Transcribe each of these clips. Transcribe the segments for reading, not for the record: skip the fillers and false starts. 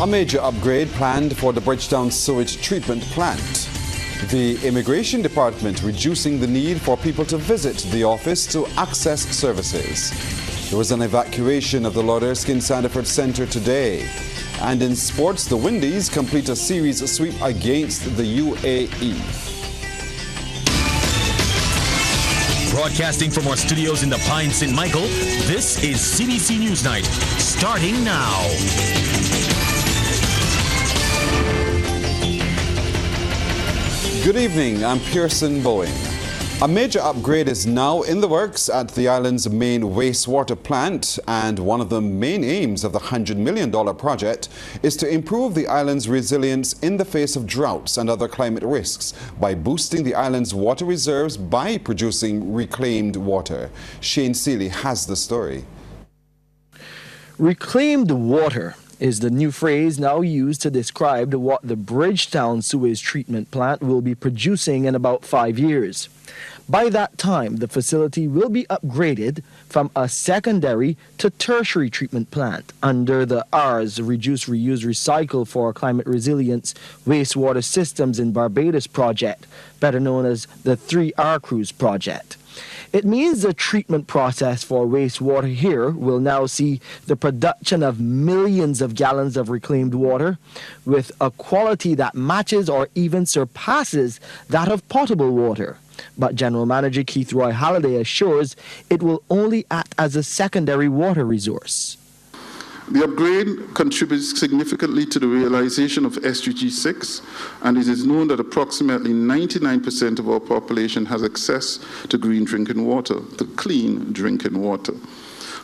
A major upgrade planned for the Bridgetown Sewage Treatment Plant. The Immigration Department reducing the need for people to visit the office to access services. There was an evacuation of the Lloyd Erskine Sandiford Centre today. And in sports, the Windies complete a series sweep against the UAE. Broadcasting from our studios in the Pine St. Michael, this is CBC NewsNight, starting now. Good evening, I'm Pearson Boeing. A major upgrade is now in the works at the island's main wastewater plant, and one of the main aims of the $100 million project is to improve the island's resilience in the face of droughts and other climate risks by boosting the island's water reserves by producing reclaimed water. Shane Seeley has the story. Reclaimed water is the new phrase now used to describe what the Bridgetown Sewage Treatment Plant will be producing in about 5 years. By that time, the facility will be upgraded from a secondary to tertiary treatment plant under the RS, Reduce, Reuse, Recycle for Climate Resilience Wastewater Systems in Barbados project, better known as the 3R Cruise project. It means the treatment process for wastewater here will now see the production of millions of gallons of reclaimed water with a quality that matches or even surpasses that of potable water. But General Manager Keith Roy Halliday assures it will only act as a secondary water resource. The upgrade contributes significantly to the realization of SDG 6, and it is known that approximately 99% of our population has access to green drinking water, to clean drinking water.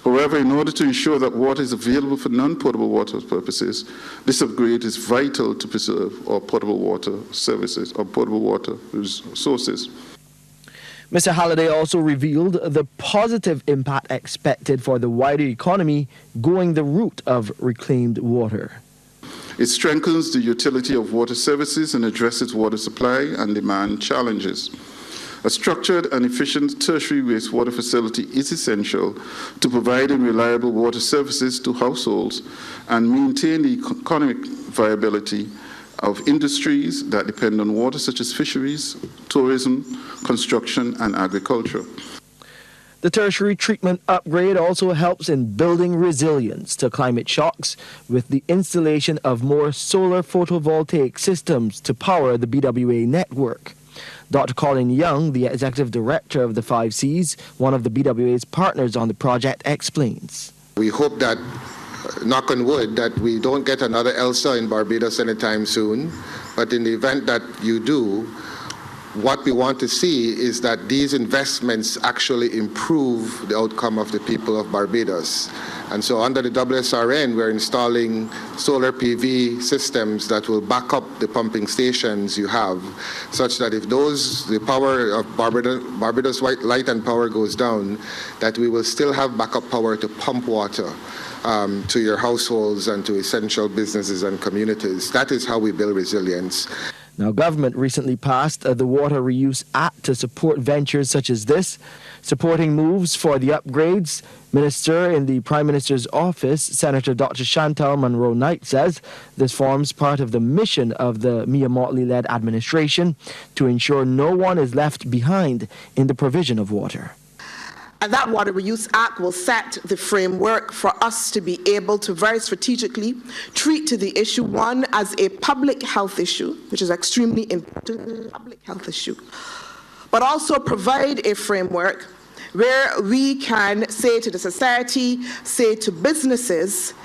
However, in order to ensure that water is available for non-potable water purposes, this upgrade is vital to preserve our potable water services or potable water sources. Mr. Halliday also revealed the positive impact expected for the wider economy going the route of reclaimed water. It strengthens the utility of water services and addresses water supply and demand challenges. A structured and efficient tertiary wastewater facility is essential to providing reliable water services to households and maintain the economic viability of industries that depend on water, such as fisheries, tourism, construction, and agriculture. The tertiary treatment upgrade also helps in building resilience to climate shocks with the installation of more solar photovoltaic systems to power the BWA network. Dr. Colin Young, the executive director of the 5Cs, one of the BWA's partners on the project, explains. We hope that, knock on wood, that we don't get another Elsa in Barbados anytime soon, but in the event that you do, what we want to see is that these investments actually improve the outcome of the people of Barbados. And so under the WSRN, we're installing solar PV systems that will back up the pumping stations you have, such that if the power of Barbados Light and Power goes down, that we will still have backup power to pump water to your households and to essential businesses and communities. That is how we build resilience. Now, government recently passed the Water Reuse Act to support ventures such as this. Supporting moves for the upgrades, Minister in the Prime Minister's office, Senator Dr. Chantal Munro-Knight, says this forms part of the mission of the Mia Motley-led administration to ensure no one is left behind in the provision of water. And that Water Reuse Act will set the framework for us to be able to very strategically treat the issue, one, as a public health issue, which is extremely important, public health issue, but also provide a framework where we can say to the society, say to businesses,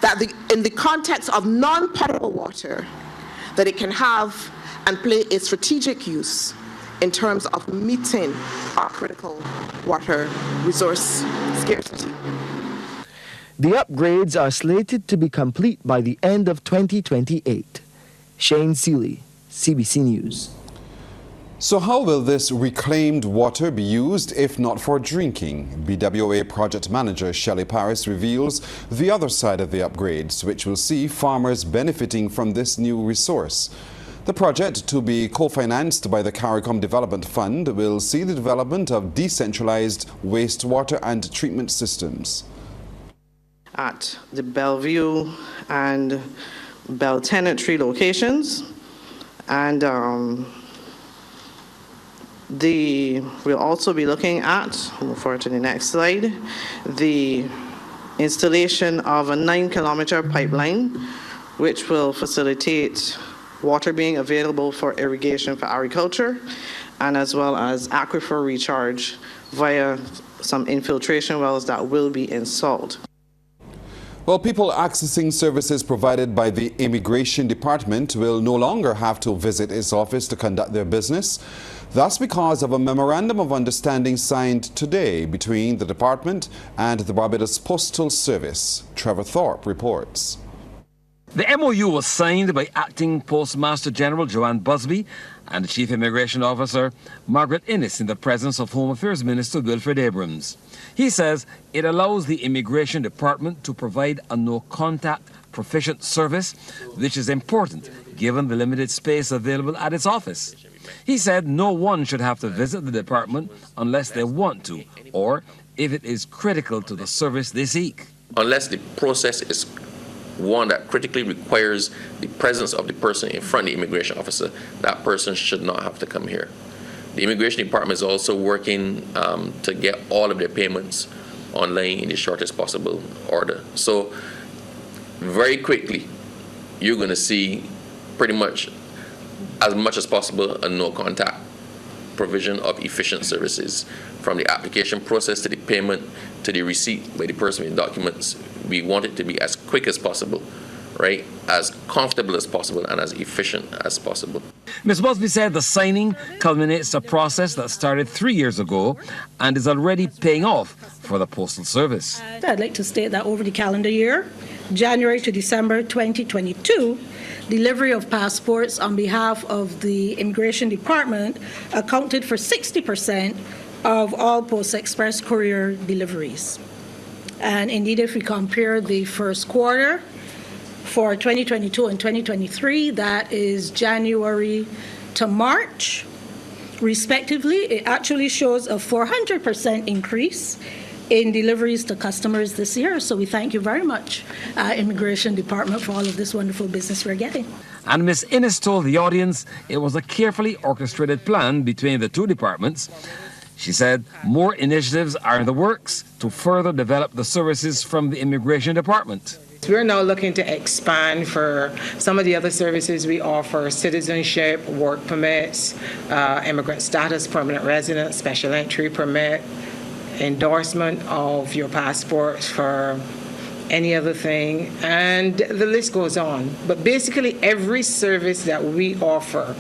that in the context of non-potable water, that it can have and play a strategic use in terms of meeting our critical water resource scarcity. The upgrades are slated to be complete by the end of 2028. Shane Seeley, CBC News. So how will this reclaimed water be used if not for drinking? BWA project manager Shelley Paris reveals the other side of the upgrades, which will see farmers benefiting from this new resource. The project, to be co-financed by the CARICOM Development Fund, will see the development of decentralized wastewater and treatment systems. at the Bellevue and Bell Tenantry locations. And we'll also be looking at, move forward to the next slide, the installation of a 9-kilometer pipeline, which will facilitate water being available for irrigation for agriculture, and as well as aquifer recharge via some infiltration wells that will be installed. Well, people accessing services provided by the Immigration Department will no longer have to visit its office to conduct their business. That's because of a memorandum of understanding signed today between the department and the Barbados Postal Service. Trevor Thorpe reports. The MOU was signed by Acting Postmaster General Joanne Busby and the Chief Immigration Officer Margaret Innes in the presence of Home Affairs Minister Wilfred Abrams. He says it allows the Immigration Department to provide a no-contact proficient service, which is important given the limited space available at its office. He said no one should have to visit the department unless they want to, or if it is critical to the service they seek. Unless the process is one that critically requires the presence of the person in front of the immigration officer, that person should not have to come here. The Immigration Department is also working to get all of their payments online in the shortest possible order. So very quickly, you're going to see pretty much as possible a no-contact provision of efficient services, from the application process to the payment to the receipt by the person with documents. We want it to be as quick as possible, right? As comfortable as possible and as efficient as possible. Ms. Busby said the signing culminates a process that started 3 years ago and is already paying off for the Postal Service. I'd like to state that over the calendar year, January to December 2022, delivery of passports on behalf of the Immigration Department accounted for 60% of all Post Express courier deliveries. And indeed, if we compare the first quarter for 2022 and 2023, that is January to March, respectively, it actually shows a 400% increase in deliveries to customers this year. So we thank you very much, Immigration Department, for all of this wonderful business we're getting. And Ms. Innes told the audience it was a carefully orchestrated plan between the two departments. She said more initiatives are in the works to further develop the services from the Immigration Department. We're now looking to expand for some of the other services we offer: citizenship, work permits, immigrant status, permanent residence, special entry permit, endorsement of your passport for any other thing, and the list goes on. But basically every service that we offer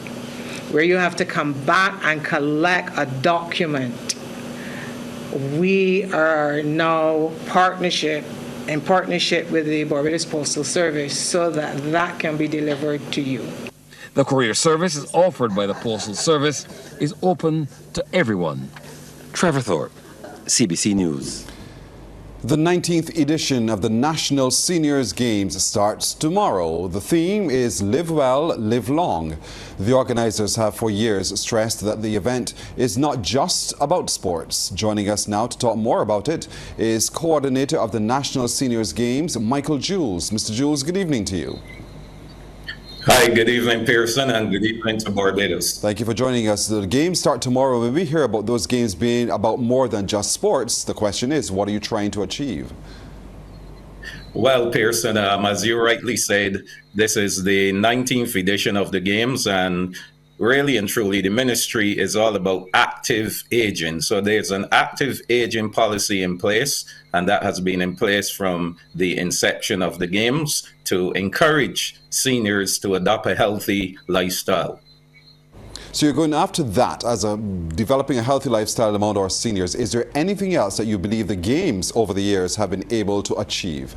where you have to come back and collect a document, we are now in partnership with the Barbados Postal Service so that that can be delivered to you. The courier service is offered by the Postal Service is open to everyone. Trevor Thorpe, CBC News. The 19th edition of the National Seniors Games starts tomorrow. The theme is Live Well, Live Long. The organizers have for years stressed that the event is not just about sports. Joining us now to talk more about it is coordinator of the National Seniors Games, Michael Jules. Mr. Jules, good evening to you. Hi, good evening, Pearson, and good evening to Barbados. Thank you for joining us. The games start tomorrow. When we hear about those games being about more than just sports, the question is, what are you trying to achieve? Well, Pearson, as you rightly said, this is the 19th edition of the games, and really and truly, the ministry is all about active aging. So there's an active aging policy in place, and that has been in place from the inception of the games to encourage seniors to adopt a healthy lifestyle. So you're going after that as developing a healthy lifestyle among our seniors. Is there anything else that you believe the games over the years have been able to achieve?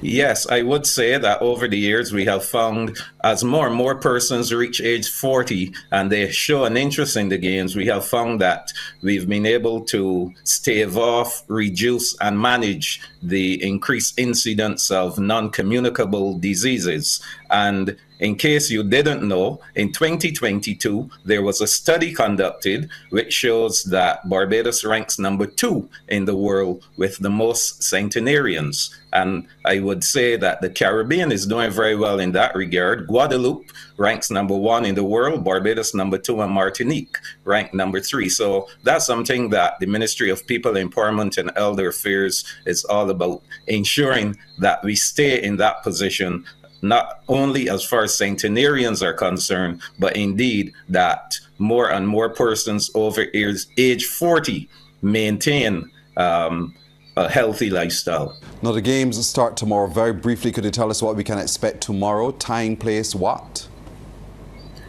Yes, I would say that over the years we have found as more and more persons reach age 40 and they show an interest in the games, we have found that we've been able to stave off, reduce, and manage the increased incidence of non-communicable diseases. And in case you didn't know, in 2022, there was a study conducted which shows that Barbados ranks number 2 in the world with the most centenarians. And I would say that the Caribbean is doing very well in that regard. Guadeloupe ranks number 1 in the world, Barbados number 2, and Martinique ranked number 3. So that's something that the Ministry of People Empowerment and Elder Affairs is all about, ensuring that we stay in that position, not only as far as centenarians are concerned, but indeed that more and more persons over age 40 maintain a healthy lifestyle. Now the games start tomorrow. Very briefly, could you tell us what we can expect tomorrow? Time, place, what?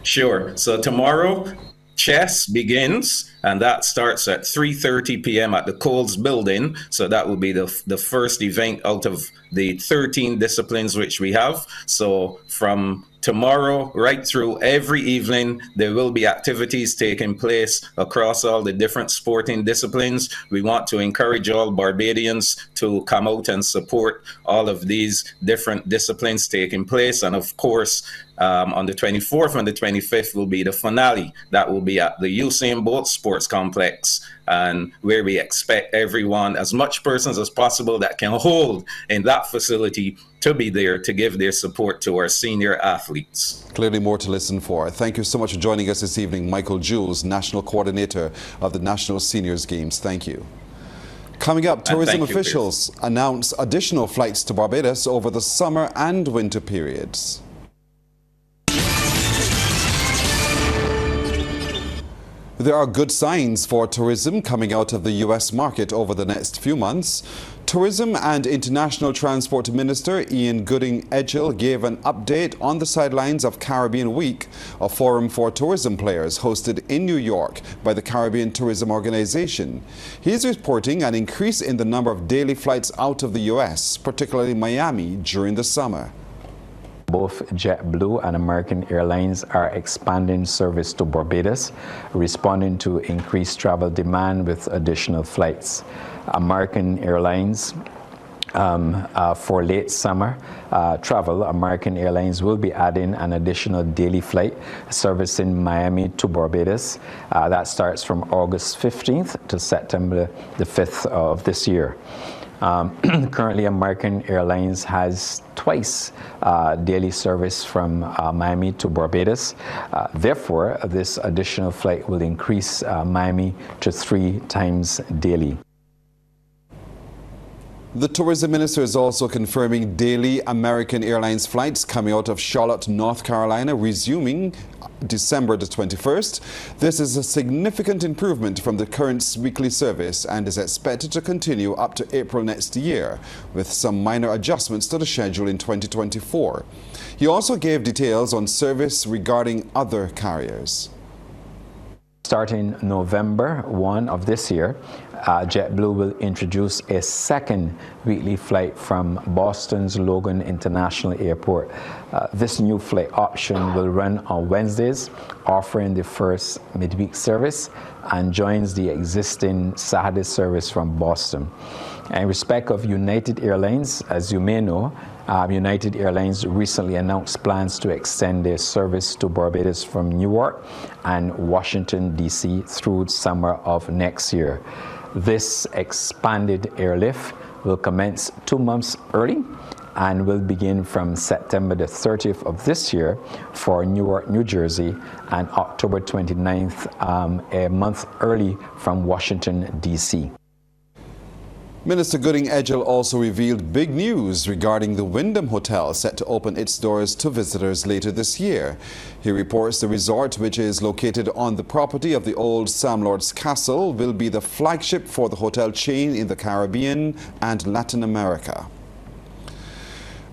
Sure. So tomorrow, chess begins, and that starts at 3:30 p.m. at the Coles Building. So that will be the first event out of the 13 disciplines which we have. So from tomorrow right through every evening, there will be activities taking place across all the different sporting disciplines. We want to encourage all Barbadians to come out and support all of these different disciplines taking place. And of course, on the 24th and the 25th will be the finale. That will be at the Usain Bolt Sports Complex, and where we expect everyone, as much persons as possible that can hold in that facility, to be there to give their support to our senior athletes. Clearly more to listen for. Thank you so much for joining us this evening, Michael Jules, National Coordinator of the National Seniors Games. Thank you. Coming up, tourism officials announce additional flights to Barbados over the summer and winter periods. There are good signs for tourism coming out of the U.S. market over the next few months. Tourism and International Transport Minister Ian Gooding-Edgell gave an update on the sidelines of Caribbean Week, a forum for tourism players hosted in New York by the Caribbean Tourism Organization. He is reporting an increase in the number of daily flights out of the U.S., particularly Miami, during the summer. Both JetBlue and American Airlines are expanding service to Barbados, responding to increased travel demand with additional flights. American Airlines, for late summer travel, American Airlines will be adding an additional daily flight servicing Miami to Barbados. That starts from August 15th to September the 5th of this year. Currently, American Airlines has twice daily service from Miami to Barbados. Therefore, this additional flight will increase Miami to 3 times daily. The tourism minister is also confirming daily American Airlines flights coming out of Charlotte, North Carolina, resuming December the 21st. This is a significant improvement from the current weekly service and is expected to continue up to April next year, with some minor adjustments to the schedule in 2024. He also gave details on service regarding other carriers. Starting November 1 of this year, JetBlue will introduce a second weekly flight from Boston's Logan International Airport. This new flight option will run on Wednesdays, offering the first midweek service, and joins the existing Saturday service from Boston. In respect of United Airlines, as you may know, United Airlines recently announced plans to extend their service to Barbados from Newark and Washington, D.C. through summer of next year. This expanded airlift will commence 2 months early and will begin from September the 30th of this year for Newark, New Jersey, and October 29th, a month early from Washington, D.C. Minister Gooding-Edgell also revealed big news regarding the Wyndham Hotel set to open its doors to visitors later this year. He reports the resort, which is located on the property of the old Sam Lord's Castle, will be the flagship for the hotel chain in the Caribbean and Latin America.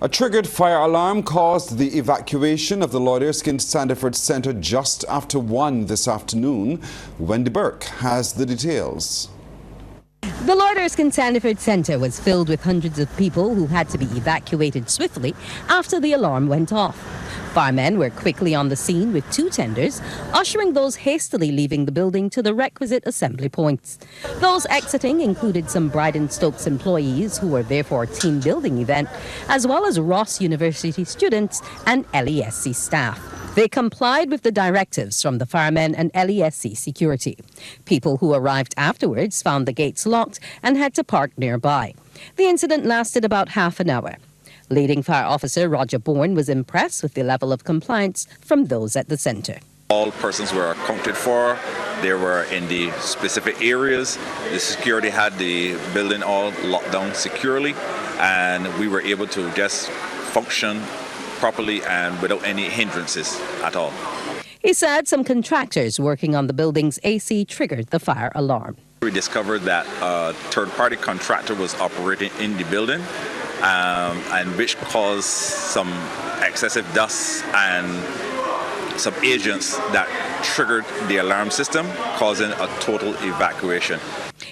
A triggered fire alarm caused the evacuation of the Lloyd Erskine Sandiford Centre just after 1 this afternoon. Wendy Burke has the details. The Lloyd Erskine Sandiford Centre was filled with hundreds of people who had to be evacuated swiftly after the alarm went off. Firemen were quickly on the scene with 2 tenders, ushering those hastily leaving the building to the requisite assembly points. Those exiting included some Bryden Stokes employees who were there for a team building event, as well as Ross University students and LESC staff. They complied with the directives from the firemen and LESC security. People who arrived afterwards found the gates locked and had to park nearby. The incident lasted about half an hour. Leading fire officer Roger Bourne was impressed with the level of compliance from those at the centre. All persons were accounted for. They were in the specific areas. The security had the building all locked down securely, and we were able to just function properly and without any hindrances at all. He said some contractors working on the building's AC triggered the fire alarm. We discovered that a third-party contractor was operating in the building, and which caused some excessive dust and some agents that triggered the alarm system, causing a total evacuation.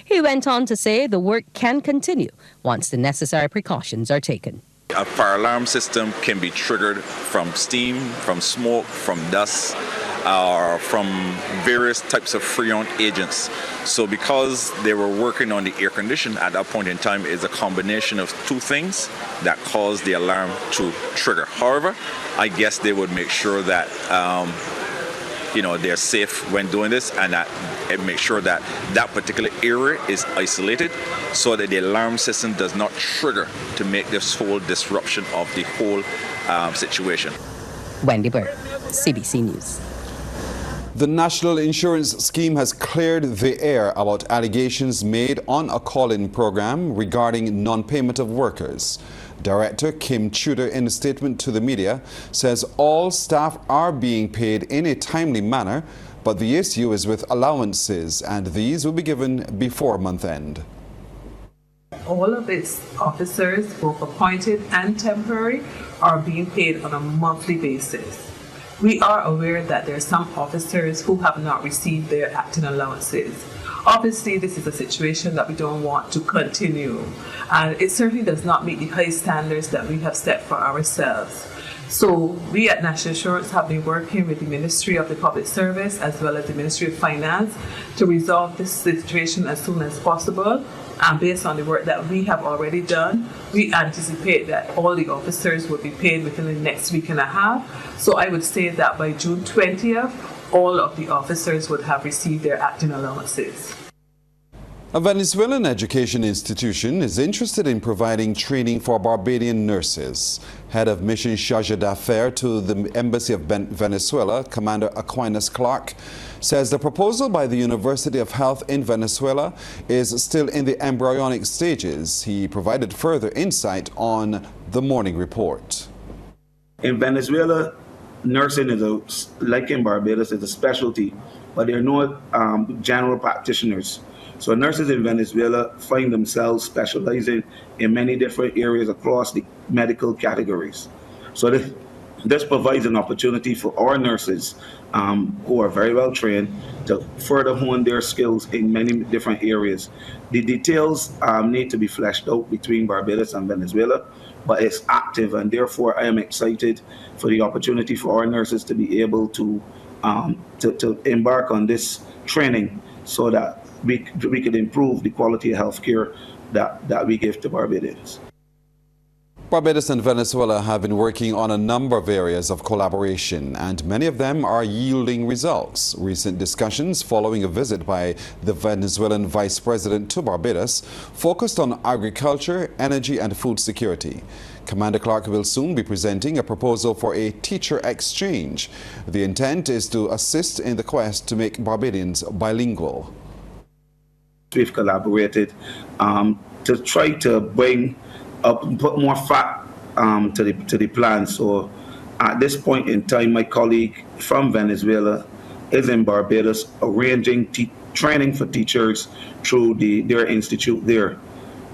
He went on to say the work can continue once the necessary precautions are taken. A fire alarm system can be triggered from steam, from smoke, from dust, or from various types of freon agents. So because they were working on the air condition at that point in time, is a combination of 2 things that caused the alarm to trigger. However, I guess they would make sure that they're safe when doing this, and that make sure that that particular area is isolated so that the alarm system does not trigger to make this whole disruption of the whole situation. Wendy Burke, CBC News. The National Insurance Scheme has cleared the air about allegations made on a call-in program regarding non-payment of workers. Director Kim Tudor, in a statement to the media, says all staff are being paid in a timely manner, but the issue is with allowances, and these will be given before month end. All of its officers, both appointed and temporary, are being paid on a monthly basis. We are aware that there are some officers who have not received their acting allowances. Obviously, this is a situation that we don't want to continue, and it certainly does not meet the high standards that we have set for ourselves. So we at National Insurance have been working with the Ministry of the Public Service as well as the Ministry of Finance to resolve this situation as soon as possible. And based on the work that we have already done, we anticipate that all the officers will be paid within the next week and a half. So I would say that by June 20th, all of the officers would have received their acting allowances. A Venezuelan education institution is interested in providing training for Barbadian nurses. Head of Mission Charge d'Affaires to the Embassy of Venezuela, Commander Aquinas Clark, says the proposal by the University of Health in Venezuela is still in the embryonic stages. He provided further insight on the morning report. In Venezuela, nursing is like in Barbados, is a specialty, but they're not general practitioners. So nurses in Venezuela find themselves specializing in many different areas across the medical categories. So this provides an opportunity for our nurses who are very well trained to further hone their skills in many different areas. The details need to be fleshed out between Barbados and Venezuela, but it's active, and therefore I am excited for the opportunity for our nurses to be able to embark on this training so that we could improve the quality of health care that we give to Barbadians. Barbados and Venezuela have been working on a number of areas of collaboration, and many of them are yielding results. Recent discussions following a visit by the Venezuelan Vice President to Barbados focused on agriculture, energy and food security. Commander Clark will soon be presenting a proposal for a teacher exchange. The intent is to assist in the quest to make Barbadians bilingual. We've collaborated to try to put more fat to the plan. So at this point in time, my colleague from Venezuela is in Barbados arranging training for teachers through their institute there.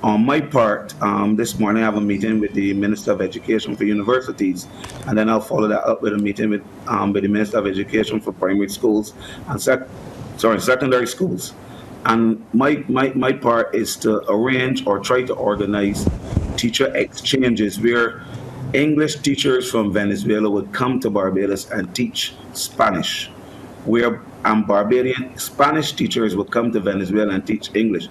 On my part, this morning I have a meeting with the Minister of Education for universities, and then I'll follow that up with a meeting with the Minister of Education for primary schools and secondary schools. And my part is to arrange or try to organize teacher exchanges where English teachers from Venezuela would come to Barbados and teach Spanish, where Barbadian Spanish teachers would come to Venezuela and teach English.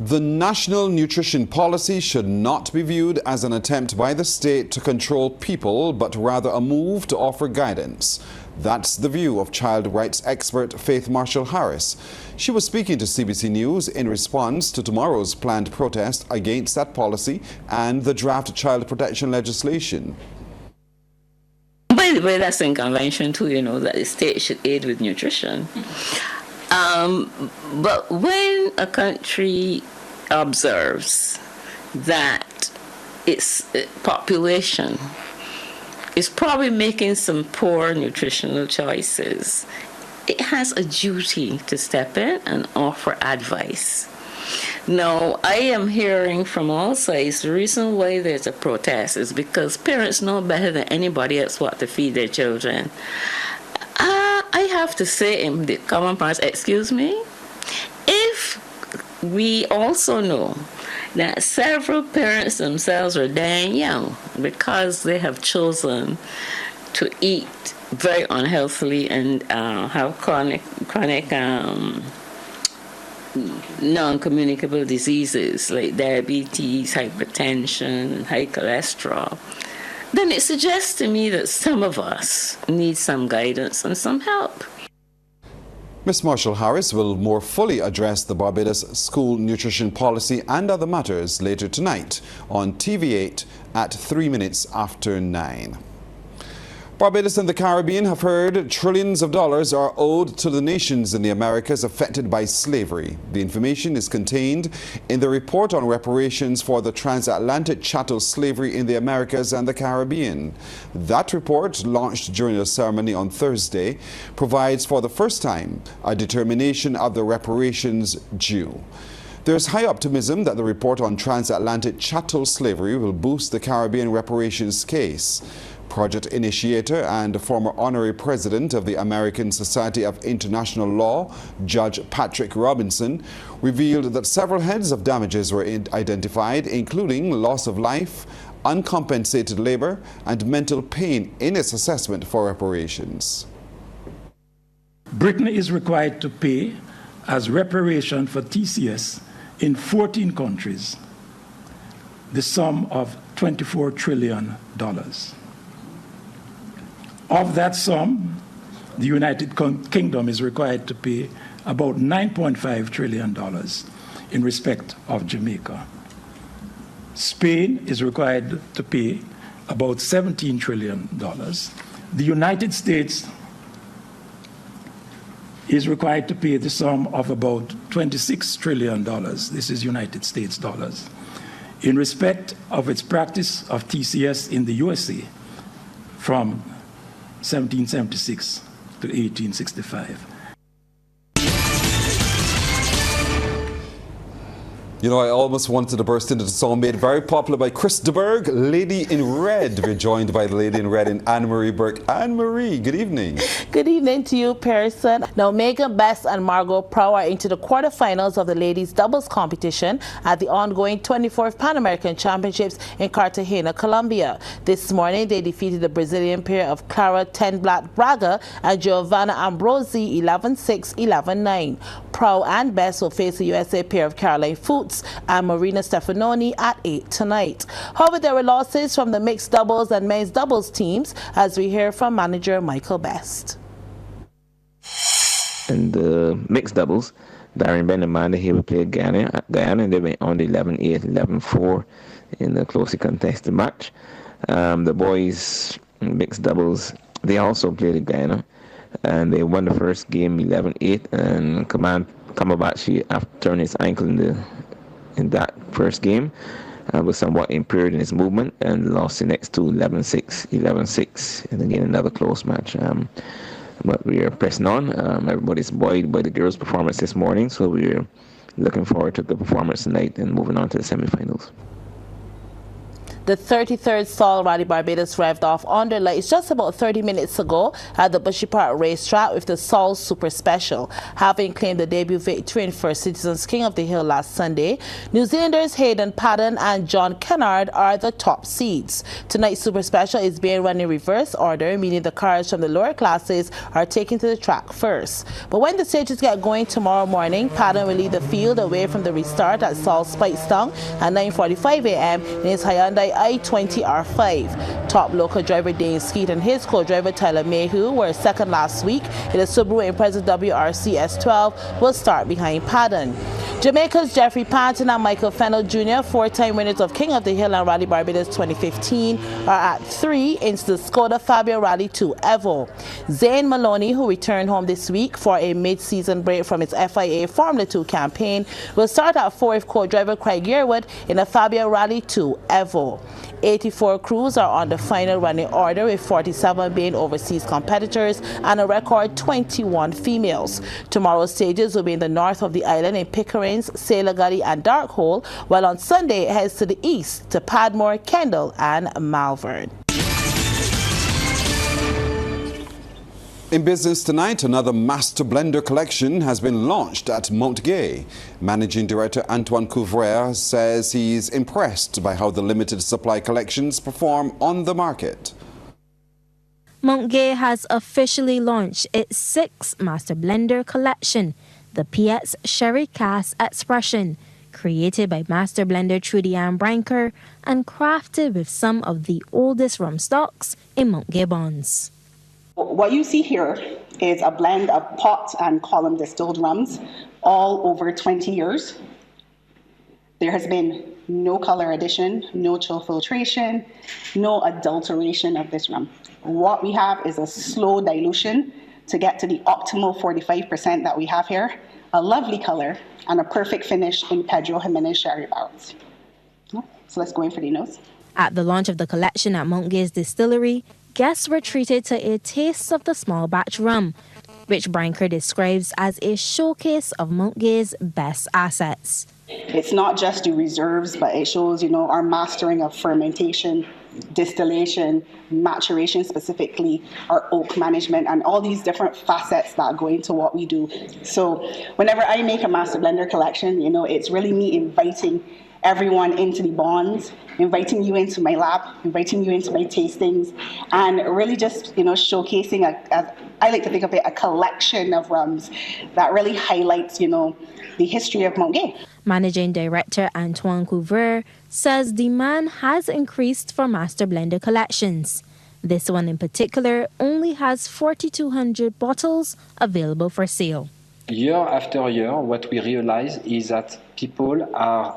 The national nutrition policy should not be viewed as an attempt by the state to control people, but rather a move to offer guidance. That's the view of child rights expert Faith Marshall-Harris. She was speaking to CBC News in response to tomorrow's planned protest against that policy and the draft child protection legislation. By the way, that's in convention too, that the state should aid with nutrition. But when a country observes that its population is probably making some poor nutritional choices, it has a duty to step in and offer advice. Now, I am hearing from all sides the reason why there's a protest is because parents know better than anybody else what to feed their children. I have to say in the common parts, excuse me, if we also know that several parents themselves are dying young because they have chosen to eat very unhealthily and have chronic non-communicable diseases like diabetes, hypertension, and high cholesterol, then it suggests to me that some of us need some guidance and some help. Ms. Marshall-Harris will more fully address the Barbados school nutrition policy and other matters later tonight on TV8 at 3 minutes after 9. Barbados and the Caribbean have heard trillions of dollars are owed to the nations in the Americas affected by slavery. The information is contained in the report on reparations for the transatlantic chattel slavery in the Americas and the Caribbean. That report, launched during a ceremony on Thursday, provides for the first time a determination of the reparations due. There's high optimism that the report on transatlantic chattel slavery will boost the Caribbean reparations case. Project initiator and former honorary president of the American Society of International Law, Judge Patrick Robinson, revealed that several heads of damages were identified, including loss of life, uncompensated labor, and mental pain in its assessment for reparations. Britain is required to pay as reparation for TCS in 14 countries the sum of $24 trillion. Of that sum, the United Kingdom is required to pay about $9.5 trillion in respect of Jamaica. Spain is required to pay about $17 trillion. The United States is required to pay the sum of about $26 trillion. This is United States dollars, in respect of its practice of TCS in the USA from 1776 to 1865. You know, I almost wanted to burst into the song made very popular by Chris de Burgh, Lady in Red. We're joined by the Lady in Red and Anne-Marie Burke. Anne-Marie, good evening. Good evening to you, Pearson. Now, Megan Best and Margot Prow are into the quarterfinals of the ladies' doubles competition at the ongoing 24th Pan American Championships in Cartagena, Colombia. This morning, they defeated the Brazilian pair of Clara Tenblat Braga and Giovanna Ambrosi 11-6, 11-9. Prow and Best will face the USA pair of Caroline Fuchs and Marina Stefanoni at 8 tonight. However, there were losses from the mixed doubles and men's doubles teams, as we hear from manager Michael Best. In the mixed doubles, Darren Benamanda here will play Guyana, and they went on the 11-8, 11-4 in the closely contested match. The boys mixed doubles, they also played Guyana, and they won the first game 11-8, and Kamabachi, after turning his ankle in that first game, was somewhat impaired in his movement and lost the next two 11-6, 11-6, and again another close match. But we are pressing on. Everybody's buoyed by the girls' performance this morning, so we're looking forward to the performance tonight and moving on to the semifinals. The 33rd Sol Rally Barbados revved off under lights just about 30 minutes ago at the Bushy Park racetrack with the Sol Super Special, having claimed the debut victory in First Citizens King of the Hill last Sunday. New Zealanders Hayden Paddon and John Kennard are the top seeds. Tonight's Super Special is being run in reverse order, meaning the cars from the lower classes are taken to the track first. But when the stages get going tomorrow morning, Paddon will lead the field away from the restart at Sol Spikestone at 9:45 a.m. in his Hyundai i20 R5. Top local driver Dane Skeet and his co-driver Tyler Mayhew were second last week in the Subaru Impreza WRC S12 will start behind Paddon. Jamaica's Jeffrey Patton and Michael Fennell Jr., four-time winners of King of the Hill and Rally Barbados 2015, are at 3 into the Skoda Fabia Rally 2 Evo. Zane Maloney, who returned home this week for a mid-season break from its FIA Formula 2 campaign, will start at 4 with co-driver Craig Yearwood in a Fabia Rally 2 Evo. 84 crews are on the final running order, with 47 being overseas competitors and a record 21 females. Tomorrow's stages will be in the north of the island in Pickering's, Sailor Gully and Darkhole, while on Sunday it heads to the east to Padmore, Kendall and Malvern. In business tonight, another master blender collection has been launched at Mount Gay. Managing Director Antoine Couvrier says he's impressed by how the limited supply collections perform on the market. Mount Gay has officially launched its 6th master blender collection, the PX Sherry Cask Expression, created by master blender Trudy Ann Branker and crafted with some of the oldest rum stocks in Mount Gay bonds. What you see here is a blend of pot and column distilled rums, all over 20 years. There has been no color addition, no chill filtration, no adulteration of this rum. What we have is a slow dilution to get to the optimal 45% that we have here, a lovely color, and a perfect finish in Pedro Jimenez sherry barrels. So let's go in for the nose. At the launch of the collection at Mount Gay's distillery, guests were treated to a taste of the small batch rum, which Branker describes as a showcase of Mount Gay's best assets. It's not just the reserves, but it shows, our mastering of fermentation, distillation, maturation, specifically our oak management, and all these different facets that go into what we do. So whenever I make a master blender collection, it's really me inviting everyone into the bonds, inviting you into my lab, inviting you into my tastings, and really just, showcasing, I like to think of it, a collection of rums that really highlights, the history of Mount Gay. Managing Director Antoine Couvrier says demand has increased for master blender collections. This one in particular only has 4,200 bottles available for sale. Year after year, what we realize is that people are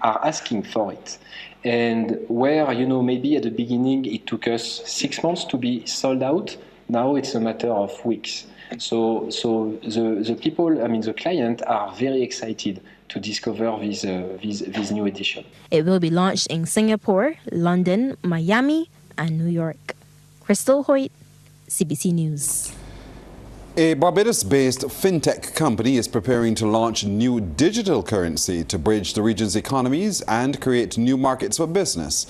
asking for it. And where, maybe at the beginning it took us 6 months to be sold out, now it's a matter of weeks. So the people, the client are very excited to discover this new edition. It will be launched in Singapore, London, Miami, and New York. Crystal Hoyt, CBC News. A Barbados-based fintech company is preparing to launch new digital currency to bridge the region's economies and create new markets for business.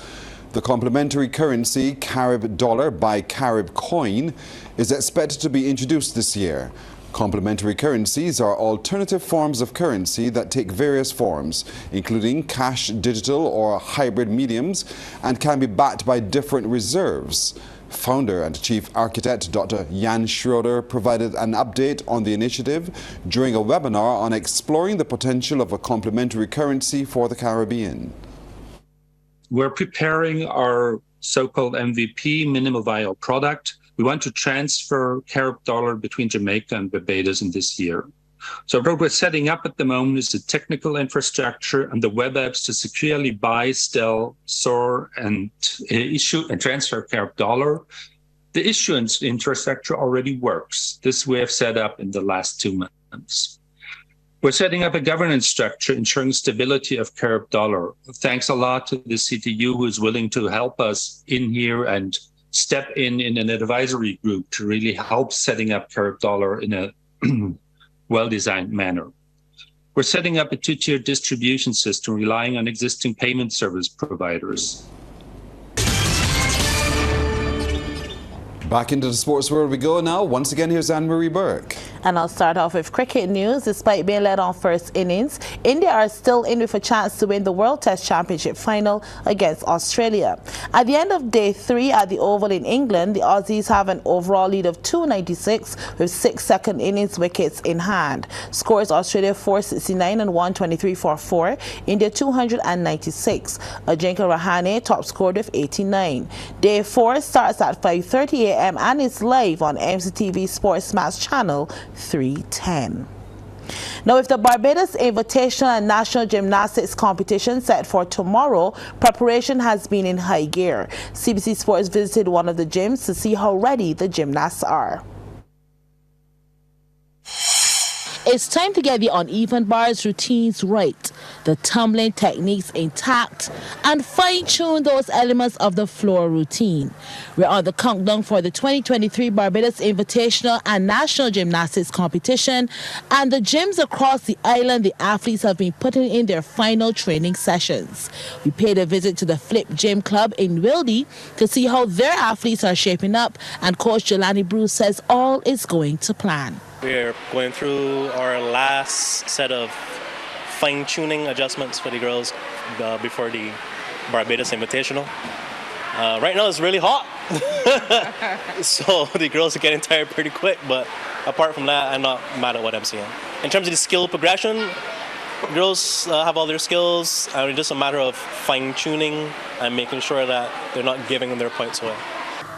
The complementary currency Carib Dollar by Carib Coin is expected to be introduced this year. Complementary currencies are alternative forms of currency that take various forms, including cash, digital, or hybrid mediums, and can be backed by different reserves. Founder and Chief Architect Dr. Jan Schroeder provided an update on the initiative during a webinar on exploring the potential of a complementary currency for the Caribbean. We're preparing our so-called MVP, minimal viable product. We want to transfer Carib Dollar between Jamaica and Barbados in this year. So what we're setting up at the moment is the technical infrastructure and the web apps to securely buy, sell, store, and issue and transfer Carib Dollar. The issuance infrastructure already works. This we have set up in the last 2 months. We're setting up a governance structure ensuring stability of Carib Dollar. Thanks a lot to the CTU, who is willing to help us in here and step in an advisory group to really help setting up Carib Dollar in a well-designed manner. We're setting up a 2-tier distribution system relying on existing payment service providers. Back into the sports world we go now. Once again, here's Anne-Marie Burke. And I'll start off with cricket news. Despite being led on first innings, India are still in with a chance to win the World Test Championship final against Australia. At the end of day 3 at the Oval in England, the Aussies have an overall lead of 296 with 6 second innings wickets in hand. Scores: Australia 469 and 123 for 4, India 296. Ajinkya Rahane top scored with 89. Day 4 starts at 5:30 a.m. and is live on MCTV Sports Match Channel 310. Now, with the Barbados Invitational and National Gymnastics competition set for tomorrow, preparation has been in high gear. CBC Sports visited one of the gyms to see how ready the gymnasts are. It's time to get the uneven bars routines right, the tumbling techniques intact, and fine-tune those elements of the floor routine. We're on the countdown for the 2023 Barbados Invitational and National Gymnastics competition, and the gyms across the island, the athletes have been putting in their final training sessions. We paid a visit to the Flip Gym Club in Wildy to see how their athletes are shaping up, and Coach Jelani Bruce says all is going to plan. We're going through our last set of fine-tuning adjustments for the girls before the Barbados Invitational. Right now it's really hot, so the girls are getting tired pretty quick, but apart from that, I'm not mad at what I'm seeing. In terms of the skill progression, girls have all their skills, and it's just a matter of fine-tuning and making sure that they're not giving their points away.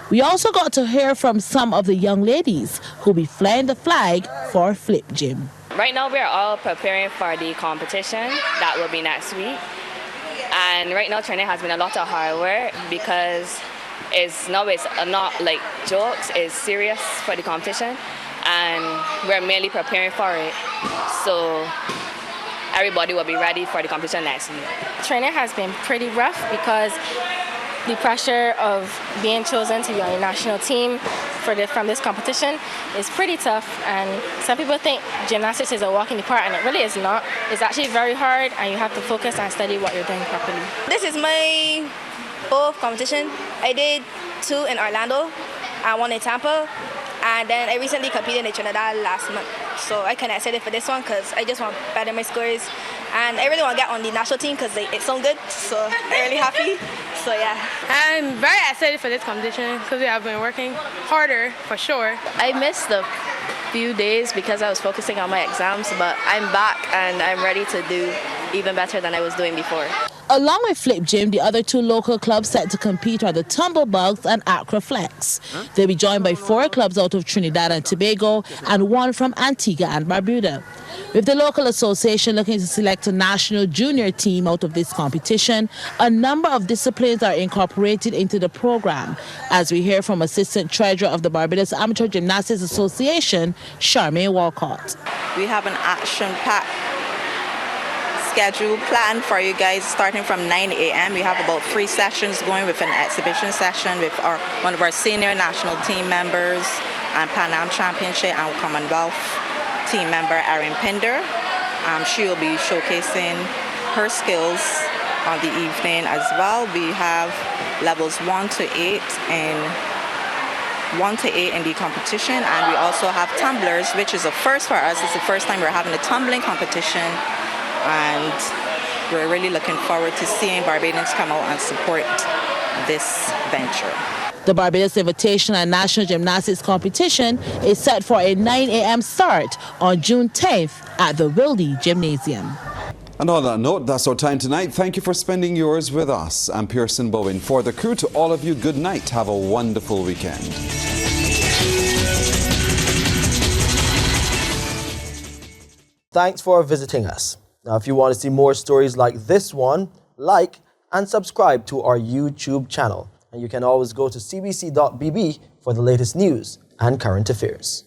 We also got to hear from some of the young ladies who'll be flying the flag for Flip Gym. Right now we're all preparing for the competition that will be next week. And right now training has been a lot of hard work because it's not like jokes, it's serious for the competition. And we're mainly preparing for it. So everybody will be ready for the competition next week. Training has been pretty rough because the pressure of being chosen to be on the national team from this competition is pretty tough, and some people think gymnastics is a walk in the park, and it really is not. It's actually very hard, and you have to focus and study what you're doing properly. This is my fourth competition. I did 2 in Orlando and 1 in Tampa, and then I recently competed in Trinidad last month. So I kind of excited for this one because I just want to better my scores, and I really want to get on the national team because it's so good, so I'm really happy. So yeah. I'm very excited for this competition because we have been working harder for sure. I missed the few days because I was focusing on my exams, but I'm back and I'm ready to do even better than I was doing before. Along with Flip Gym, the other 2 local clubs set to compete are the Tumblebugs and Accra Flex. They'll be joined by 4 clubs out of Trinidad and Tobago and 1 from Antigua and Barbuda. With the local association looking to select a national junior team out of this competition, a number of disciplines are incorporated into the program, as we hear from Assistant Treasurer of the Barbados Amateur Gymnastics Association, Charmaine Walcott. We have an action-packed schedule planned for you guys starting from 9 a.m. We have about 3 sessions going with an exhibition session with one of our senior national team members and Pan Am Championship and Commonwealth team member Erin Pinder. She will be showcasing her skills on the evening as well. We have levels 1 to 8 in the competition, and we also have tumblers, which is a first for us. It's the first time we're having a tumbling competition, and we're really looking forward to seeing Barbadians come out and support this venture. The Barbados Invitational and National Gymnastics competition is set for a 9 a.m. start on June 10th at the Wildy Gymnasium. And on that note, that's our time tonight. Thank you for spending yours with us. I'm Pearson Bowen. For the crew, to all of you, good night. Have a wonderful weekend. Thanks for visiting us. Now, if you want to see more stories like this one, like and subscribe to our YouTube channel. And you can always go to cbc.bb for the latest news and current affairs.